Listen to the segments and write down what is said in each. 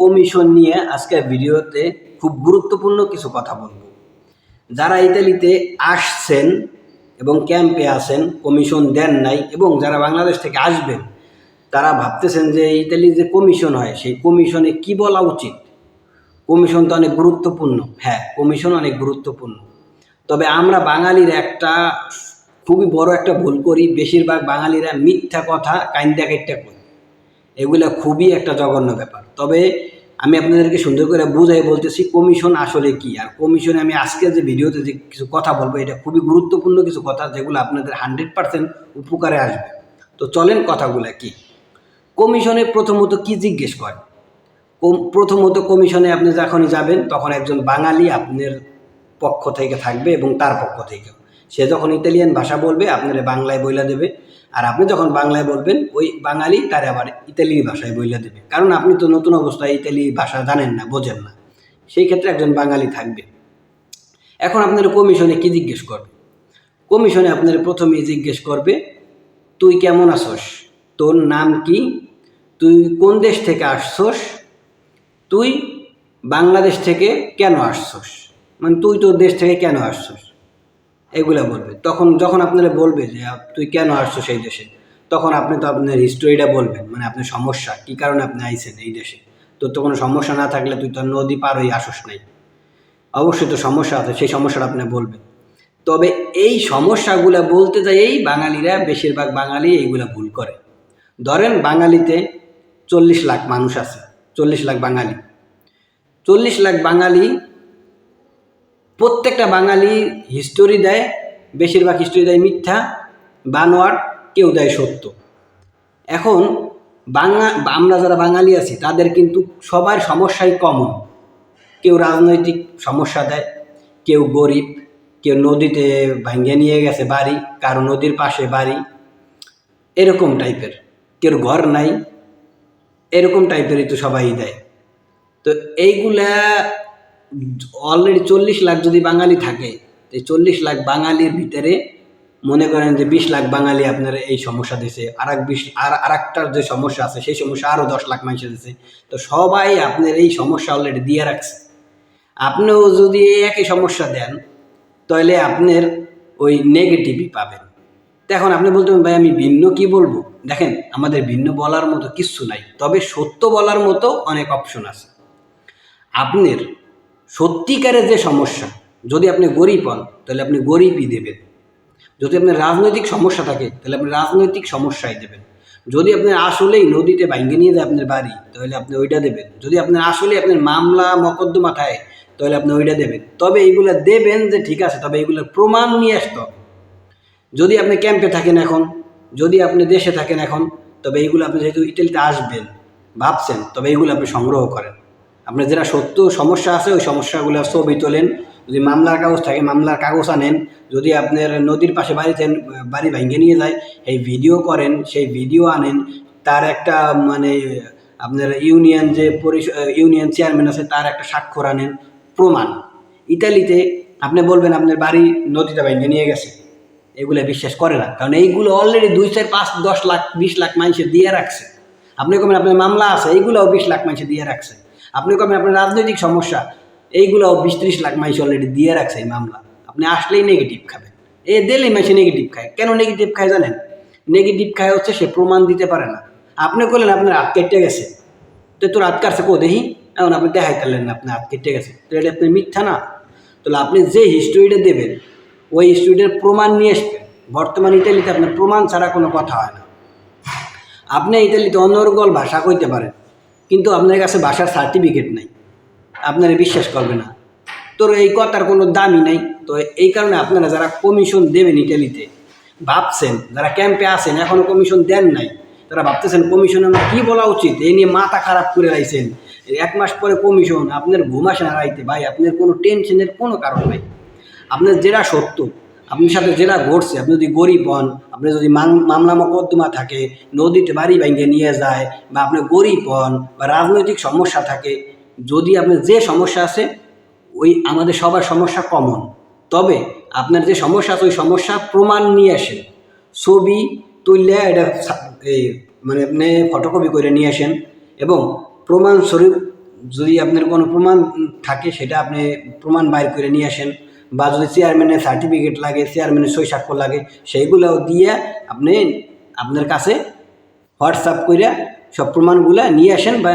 Commission নিয়ে আজকের ভিডিওতে খুব গুরুত্বপূর্ণ কিছু কথা বলবো। যারা ইতালিতে আসছেন এবং ক্যাম্পে আছেন, কমিশন দেন নাই, এবং যারা বাংলাদেশ থেকে আসবেন তারা ভাবতেছেন যে ইতালির যে কমিশন হয় সেই কমিশনে কি বলা উচিত। কমিশন তো অনেক গুরুত্বপূর্ণ, হ্যাঁ কমিশন অনেক গুরুত্বপূর্ণ, তবে আমরা বাঙালির খুবই বড় একটা ভুল করি। বেশিরভাগ বাঙালিরা মিথ্যা কথা কাইন্দা কাইট্টা করি, এগুলো খুবই একটা জঘন্য ব্যাপার। তবে আমি আপনাদেরকে সুন্দর করে বুঝাই বলতেছি কমিশন আসলে কি, আর কমিশনে আমি আজকে যে ভিডিওতে যে কিছু কথা বলবো এটা খুবই গুরুত্বপূর্ণ কিছু কথা, যেগুলো আপনাদের 100% উপকারে আসবে। তো চলেন কথাগুলো কি। কমিশনে প্রথমত কি জিজ্ঞেস করে? প্রথমত কমিশনে আপনি যখনই যাবেন তখন একজন বাঙালি আপনার পক্ষ থেকে থাকবে এবং তার পক্ষ থেকেও। সে যখন ইতালিয়ান ভাষা বলবে আপনারা বাংলায় বইলা দেবে, আর আপনি যখন বাংলায় বলবেন ওই বাঙালি তার আবার ইতালি ভাষায় বইলা দেবে, কারণ আপনি তো নতুন অবস্থায় ইতালি ভাষা জানেন না, বোঝেন না। সেই ক্ষেত্রে একজন বাঙালি থাকবে। এখন আপনার কমিশনে কি জিজ্ঞেস করবে? কমিশনে আপনার প্রথমেই জিজ্ঞেস করবে তুই কেমন আছস, তোর নাম কি, তুই কোন দেশ থেকে আসছস, তুই বাংলাদেশ থেকে কেন আসছস, মানে তুই তোর দেশ থেকে কেন আসছস, এগুলো বলবে। তখন যখন আপনারা বলবে যে তুই কেন আসছো সেই দেশে, তখন আপনি তো আপনার হিস্টোরিটা বলবেন, মানে আপনার সমস্যা কী কারণে আপনি আইছেন এই দেশে। তোর তো কোনো সমস্যা না থাকলে তুই তো নদী পার হয়ে আসস নাই, অবশ্যই তো সমস্যা আছে, সেই সমস্যাটা আপনি বলবেন। তবে এই সমস্যাগুলো বলতে যাই বাঙালিরা, বেশিরভাগ বাঙালি এইগুলো ভুল করে। ধরেন বাঙালিতে 40 লাখ মানুষ আছে, 40 লাখ বাঙালি, 40 লাখ বাঙালি, প্রত্যেকটা বাঙালি হিস্টোরি দেয়, বেশিরভাগ হিস্টোরি দেয় মিথ্যা, বানোয়াট, কেউ দেয় সত্য। এখন আমরা যারা বাঙালি আছি তাদের কিন্তু সবার সমস্যাই কমন। কেউ রাজনৈতিক সমস্যা দেয়, কেউ গরিব, কেউ নদীতে ভাঙ্গে নিয়ে গেছে বাড়ি, কারো নদীর পাশে বাড়ি, এরকম টাইপের, কেউ ঘর নাই, এরকম টাইপেরই তো সবাই দেয়। তো এইগুলা অলরেডি 40 লাখ যদি বাঙালি থাকে, এই 40 লাখ বাঙালির ভিতরে মনে করেন যে 20 লাখ বাঙালি আপনার এই সমস্যা দিয়েছে, আর একটার যে সমস্যা আছে সেই সমস্যা আরও 10 লাখ মানুষ দিয়েছে। তো সবাই আপনার এই সমস্যা অলরেডি দিয়ে রাখছে। আপনিও যদি একই সমস্যা দেন তাহলে আপনার ওই নেগেটিভই পাবেন। তো এখন আপনি বলতে পারেন ভাই আমি ভিন্ন কি বলবো? দেখেন আমাদের ভিন্ন বলার মতো কিচ্ছু নাই, তবে সত্য বলার মতো অনেক অপশন আছে। আপনার সত্যিকারের যে সমস্যা, যদি আপনি গরিব হন তাহলে আপনি গরিবই দেবেন, যদি আপনার রাজনৈতিক সমস্যা থাকে তাহলে আপনি রাজনৈতিক সমস্যাই দেবেন, যদি আপনার আসলেই নদীতে ভাঙ্গে নিয়ে যায় আপনার বাড়ি তাহলে আপনি ওইটা দেবেন, যদি আপনার আসলে আপনার মামলা মকদ্দমা থাকে তাহলে আপনি ওইটা দেবেন। তবে এইগুলো দেবেন যে ঠিক আছে, তবে এইগুলোর প্রমাণ নিয়ে আসতে হবে। যদি আপনি ক্যাম্পে থাকেন এখন, যদি আপনি দেশে থাকেন এখন, তবে এইগুলো আপনি যেহেতু ইটালিতে আসবেন ভাবছেন, তবে এইগুলো আপনি সংগ্রহ করেন। আপনার যেটা সত্য সমস্যা আছে ওই সমস্যাগুলো ছবি তোলেন, যদি মামলার কাগজ থাকে মামলার কাগজ আনেন, যদি আপনার নদীর পাশে বাড়ি ভেঙে নিয়ে যায় এই ভিডিও করেন, সেই ভিডিও আনেন, তার একটা মানে আপনার ইউনিয়ন চেয়ারম্যান আছে তার একটা স্বাক্ষর আনেন, প্রমাণ। ইতালিতে আপনি বলবেন আপনার বাড়ি নদীটা ভেঙে নিয়ে গেছে, এগুলো বিশ্বাস করে না, কারণ এইগুলো অলরেডি 2, 4, 5, 10 লাখ 20 লাখ মানুষের দিয়ে রাখছে। আপনি কবেন আপনার মামলা আছে, এইগুলোও 20 লাখ মানুষের দিয়ে রাখছে। আপনি কবেন আপনার রাজনৈতিক সমস্যা, এইগুলোও 20-30 লাখ মানুষ অলরেডি দিয়ে রাখছে এই মামলা। আপনি আসলেই নেগেটিভ খাবেন, দিলেই মানুষ নেগেটিভ খায়। কেন নেগেটিভ খায় জানেন? নেগেটিভ খায় হচ্ছে সে প্রমাণ দিতে পারে না। আপনি করলেন আপনার হাত কেটে গেছে, তো তোর হাত কাটছে কো দেখি, এখন আপনি দেখাই পারলেন না আপনার হাত কেটে গেছে, তো এটা আপনি মিথ্যা না? তাহলে আপনি যে হিস্টোরিটা দেবেন ওই হিস্টোরিটার প্রমাণ নিয়ে আসবেন। বর্তমান ইতালিতে আপনার প্রমাণ ছাড়া কোনো কথা হয় না। আপনি ইতালিতে অনর্গল ভাষা কইতে পারেন, কিন্তু আপনার কাছে ভাষার সার্টিফিকেট নাই, আপনারা বিশ্বাস করবে না, তোর এই কথার কোনো দামই নাই। তো এই কারণে আপনারা যারা কমিশন দেবেন ইটালিতে ভাবছেন, যারা ক্যাম্পে আছেন এখনও কমিশন দেন নাই, তারা ভাবতেছেন কমিশন আমার কী বলা উচিত, এই নিয়ে মাথা খারাপ করে রাখছেন। 1 মাস পরে কমিশন, আপনার ঘুম আসে না রাইতে, ভাই আপনার কোনো টেনশনের কোনো কারণ নাই। আপনার যেটা সত্য, আপনার সাথে যেটা ঘটছে, আপনি যদি গরিব হন, আপনার যদি মামলা মকদ্দমা থাকে, নদীতে বাড়ি ভেঙে নিয়ে যায়, বা আপনি গরিব হন, বা রাজনৈতিক সমস্যা থাকে, যদি আপনার যে সমস্যা আছে ওই আমাদের সবার সমস্যা কমন, তবে আপনার যে সমস্যা আছে ওই সমস্যা প্রমাণ নিয়ে আসেন, ছবি তুললে এটা এই মানে আপনি ফটোকপি করে নিয়ে আসেন এবং প্রমাণস্বরূপ যদি আপনার কোনো প্রমাণ থাকে সেটা আপনি প্রমাণ বাইর করে নিয়ে আসেন, বা যদি চেয়ারম্যানের সার্টিফিকেট লাগে, চেয়ারম্যানের সই স্বাক্ষর লাগে, সেইগুলোও দিয়ে আপনি আপনার কাছে হোয়াটসঅ্যাপ করে সব প্রমাণগুলো নিয়ে আসেন বা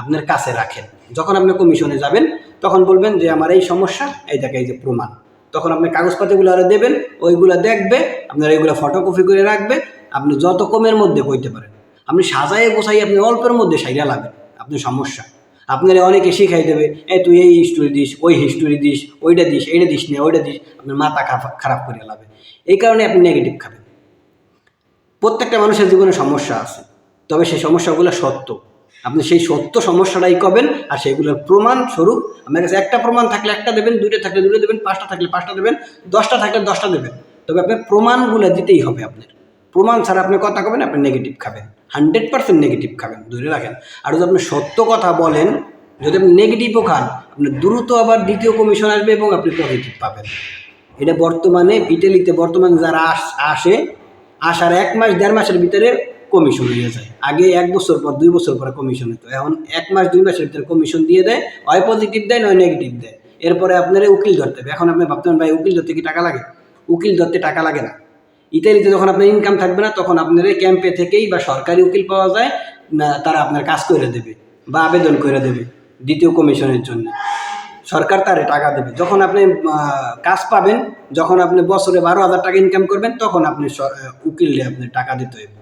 আপনার কাছে রাখেন। যখন আপনি কমিশনে যাবেন তখন বলবেন যে আমার এই সমস্যা, এই দেখে এই যে প্রমাণ। তখন আপনি কাগজপাতিগুলো আরও দেবেন, ওইগুলো দেখবে, আপনার এইগুলো ফটোকপি করে রাখবে। আপনি যত কমের মধ্যে কইতে পারেন, আপনি সাজায়ে গোছাই আপনি অল্পের মধ্যে সাইরা লাগবেন আপনার সমস্যা। আপনারা অনেকে শিখাই দেবে, তুই এই হিস্টোরি দিস, ওই হিস্টোরি দিস, ওইটা দিস, এইটা দিস না, ওইটা দিস, আপনার মাথা খারাপ করে লাগবে। এই কারণে আপনি নেগেটিভ খাবেন। প্রত্যেকটা মানুষের জীবনে সমস্যা আছে, তবে সেই সমস্যাগুলো সত্য। আপনি সেই সত্য সমস্যাটাই করবেন, আর সেইগুলোর প্রমাণ স্বরূপ আপনার কাছে একটা প্রমাণ থাকলে একটা দেবেন, দুইটা থাকলে দুটো দেবেন, পাঁচটা থাকলে পাঁচটা দেবেন, 10টা থাকলে 10টা দেবেন। তবে আপনার প্রমাণগুলো দিতেই হবে। আপনার প্রমাণ ছাড়া আপনি কথা কবেন, আপনি নেগেটিভ খাবেন, 100% নেগেটিভ খাবেন, ধরে রাখেন। আর যদি আপনি সত্য কথা বলেন, যদি আপনি নেগেটিভও খান, আপনার দ্রুত আবার দ্বিতীয় কমিশন আসবে এবং আপনি পজিটিভ পাবেন। এটা বর্তমানে ইটালিতে বর্তমানে যারা আসে, আসার 1 মাস 1.5 মাসের ভিতরে কমিশন হয়ে যায়। আগে 1 বছর পর 2 বছর পরে কমিশন হতো, এখন 1 মাস 2 মাসের ভিতরে কমিশন দিয়ে দেয়। হয় পজিটিভ দেয়, নয় নেগেটিভ দেয়। এরপরে আপনারা উকিল ধরতে হবে। এখন আপনি ভাবতেন ভাই উকিল ধরতে কি টাকা লাগে? উকিল ধরতে টাকা লাগে না। ইতালিতে যখন আপনার ইনকাম থাকবে না, তখন আপনার ক্যাম্পে থেকেই বা সরকারি উকিল পাওয়া যায় না, তারা আপনার কাজ করে দেবে বা আবেদন করে দেবে দ্বিতীয় কমিশনের জন্য। সরকার তারে টাকা দেবে। যখন আপনি কাজ পাবেন, যখন আপনি বছরে 12,000 টাকা ইনকাম করবেন, তখন আপনি উকিলে আপনি টাকা দিতে হইব।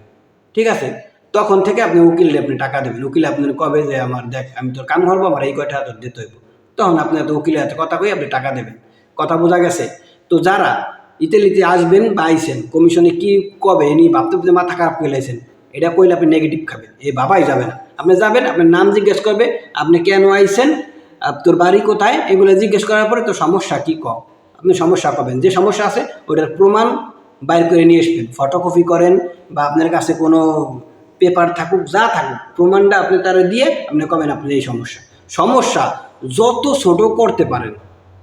ঠিক আছে? তখন থেকে আপনি উকিলে আপনি টাকা দেবেন। উকিল আপনার কবে যে আমার দেখ আমি তোর কাম করবো, আমার এই কয়টা তোর দিতে হইব, তখন আপনি এত উকিলের হাতে কথা কই আপনি টাকা দেবেন। কথা বোঝা গেছে? তো যারা ইতালিতে আসবেন বা আইসেন, কমিশনে কি কবে এ নিয়ে ভাবতে ভাবতে মাথা খারাপ করে লাইছেন, এটা কইলে আপনি নেগেটিভ খাবেন, এই ভাবাই যাবে না। আপনি যাবেন, আপনার নাম জিজ্ঞেস করবে, আপনি কেন আইসেন, তোর বাড়ি কোথায়, এগুলো জিজ্ঞেস করার পরে তোর সমস্যা কী আপনি সমস্যা পাবেন। যে সমস্যা আছে ওটার প্রমাণ বাইর করে নিয়ে আসবেন, ফটোকপি করেন বা আপনার কাছে কোনো পেপার থাকুক, যা থাকুক, প্রমাণটা আপনি তারা দিয়ে আপনি কবেন আপনার এই সমস্যা যত ছোট করতে পারেন।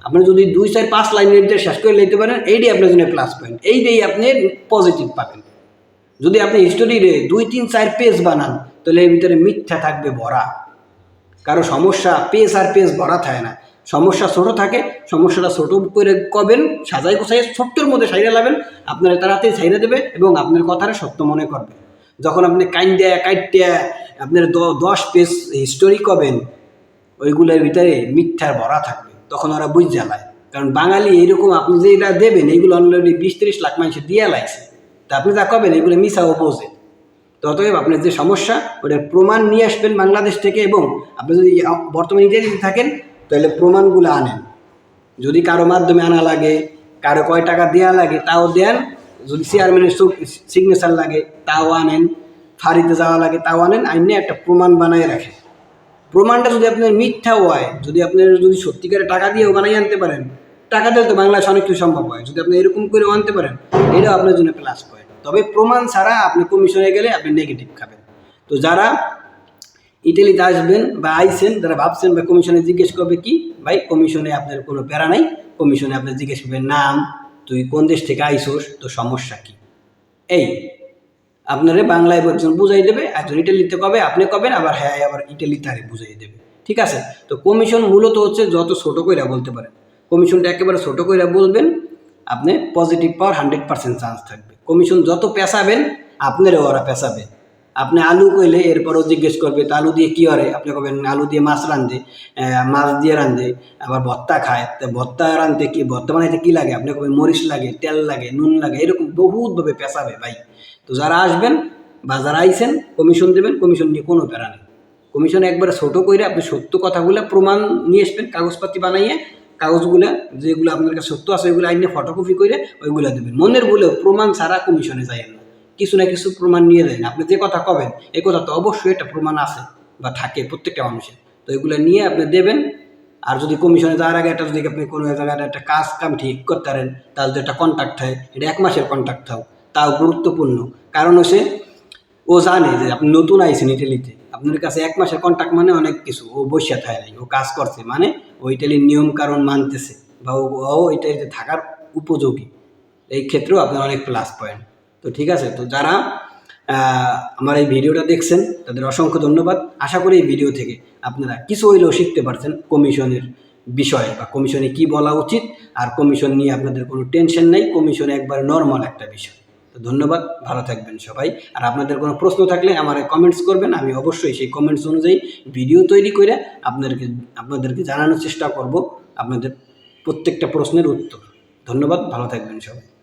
আপনি যদি 2, 4, 5 লাইনের শেষ করে নিতে পারেন, এইটাই আপনার জন্য প্লাস পয়েন্ট, এইটাই আপনি পজিটিভ পাবেন। যদি আপনি হিস্টোরিরে 2, 3, 4 পেজ বানান, তাহলে এর ভিতরে মিথ্যা থাকবে ভরা। কারো সমস্যা পেজ আর পেজ ভরা থাকে না, সমস্যা ছোট থাকে। সমস্যাটা ছোট করে কবেন, সাজাই গোছাই ছোট্টর মধ্যে সাইরা লাবেন, আপনারা তাড়াতাড়ি সাইরা দেবে এবং আপনার কথাটা সত্য মনে করবে। যখন আপনি কাইটে আপনার 10 পেজ হিস্টোরি কবেন, ওইগুলোর ভিতরে মিথ্যার ভরা থাকবে, তখন ওরা বুঝ জ্বালায়। কারণ বাঙালি এইরকম, আপনি যে এটা দেবেন এইগুলো অলরেডি 20-30 লাখ মানুষ দিয়ে লাগছে, তা আপনি যা কবেন এগুলো মিশাও বোঝে। অতএব আপনার যে সমস্যা ওটার প্রমাণ নিয়ে আসবেন বাংলাদেশ থেকে, এবং আপনি যদি বর্তমানে ইটালিতে থাকেন তাহলে প্রমাণগুলো আনেন। যদি কারো মাধ্যমে আনা লাগে, কারো কয় টাকা দেওয়া লাগে তাও দেন, যদি চেয়ারম্যানের সিগনেচার লাগে তাও আনেন, ফাঁড়িতে যাওয়া লাগে তাও আনেন, আইনে একটা প্রমাণ বানায় রাখেন। প্রমাণটা যদি আপনার মিথ্যাও হয়, যদি আপনার যদি সত্যিকারে টাকা দিয়েও বানাই আনতে পারেন, টাকা দিলে তো বাংলাদেশ অনেক কিছু সম্ভব হয়। যদি আপনি এরকম করেও আনতে পারেন, এটাও আপনার জন্য প্লাস পয়েন্ট। তবে প্রমাণ ছাড়া আপনি কমিশনে গেলে আপনি নেগেটিভ খাবেন। তো যারা ইটালিতে আসবেন বা আইসেন, যারা ভাবছেন বা কমিশনে জিজ্ঞেস করবে কি ভাই, কমিশনে আপনার কোনো প্যারা নাই। কমিশনে আপনার জিজ্ঞেস করবে নাম, তুই কোন দেশ থেকে আইসোস, তো সমস্যা কি, এই আপনারে বাংলায় একজন বুঝাই দেবে। একজন ইটালিতে কবে আপনি কবেন, আবার হ্যাঁ আবার ইটালিতে আরে বুঝাই দেবে। ঠিক আছে? তো কমিশন মূলত হচ্ছে যত ছোটো কইরা বলতে পারেন, কমিশনটা একেবারে ছোটো কইরা বলবেন, আপনি পজিটিভ পাওয়ার 100% চান্স থাকবে। কমিশন যত পেঁচাবেন আপনারও ওরা পেঁচাবে। আপনি আলু কইলে এরপরও জিজ্ঞেস করবে তো আলু দিয়ে কী হয়, আপনি কবেন আলু দিয়ে মাছ রান্ধে, মাছ দিয়ে রান্ধে, আবার ভর্তা খায়, তো ভর্তা রান্ধতে কি, ভর্তা বানাইতে কী লাগে, আপনি কবেন মরিচ লাগে, তেল লাগে, নুন লাগে, এরকম বহুতভাবে পেঁচাবে ভাই। তো যারা আসবেন বা যারা আইসেন কমিশন দেবেন, কমিশন নিয়ে কোনো প্যারা নেই। কমিশন একবারে ছোটো করে আপনি সত্য কথাগুলো প্রমাণ নিয়ে আসবেন, কাগজপাতি বানাইয়ে, কাগজগুলো যেগুলো আপনার কাছে সত্য আছে ওইগুলো আইনে ফটোকপি করে ওইগুলো দেবেন। মনের বলেও প্রমাণ ছাড়া কমিশনে যাইয়েন না, কিছু না কিছু প্রমাণ নিয়ে যায় না। আপনি যে কথা কবেন এই কথা তো অবশ্যই একটা প্রমাণ আছে বা থাকে প্রত্যেকটা মানুষের, তো এগুলো নিয়ে আপনি দেবেন। আর যদি কমিশনে যাওয়ার আগে একটা যদি আপনি কোনো জায়গায় একটা কাম ঠিক করতে পারেন, তার যদি একটা কন্ট্যাক্ট হয়, এটা 1 মাসের কন্ট্যাক্ট থাও, তাও গুরুত্বপূর্ণ। কারণ হচ্ছে ও জানে যে আপনি নতুন আইসেন ইটালিতে, আপনার কাছে 1 মাসের কন্ট্যাক্ট মানে অনেক কিছু। ও বসিয়া থাকে নাই, ও কাজ করছে, মানে ও ইটালির নিয়ম কারণ মানতেছে বা ও ইটালিতে থাকার উপযোগী। এই ক্ষেত্রেও আপনার অনেক প্লাস পয়েন্ট। তো ঠিক আছে, তো যারা আমার এই ভিডিওটা দেখছেন তাদের অসংখ্য ধন্যবাদ। আশা করি এই ভিডিও থেকে আপনারা কিছু হইলেও শিখতে পারছেন কমিশনের বিষয় বা কমিশনে কি বলা উচিত। আর কমিশন নিয়ে আপনাদের কোনো টেনশন নেই, কমিশন একবার নর্মাল একটা বিষয়। তো ধন্যবাদ, ভালো থাকবেন সবাই। আর আপনাদের কোনো প্রশ্ন থাকলে আমার কমেন্টস করবেন, আমি অবশ্যই সেই কমেন্টস অনুযায়ী ভিডিও তৈরি করে আপনাদেরকে জানানোর চেষ্টা করব আপনাদের প্রত্যেকটা প্রশ্নের উত্তর। ধন্যবাদ, ভালো থাকবেন সবাই।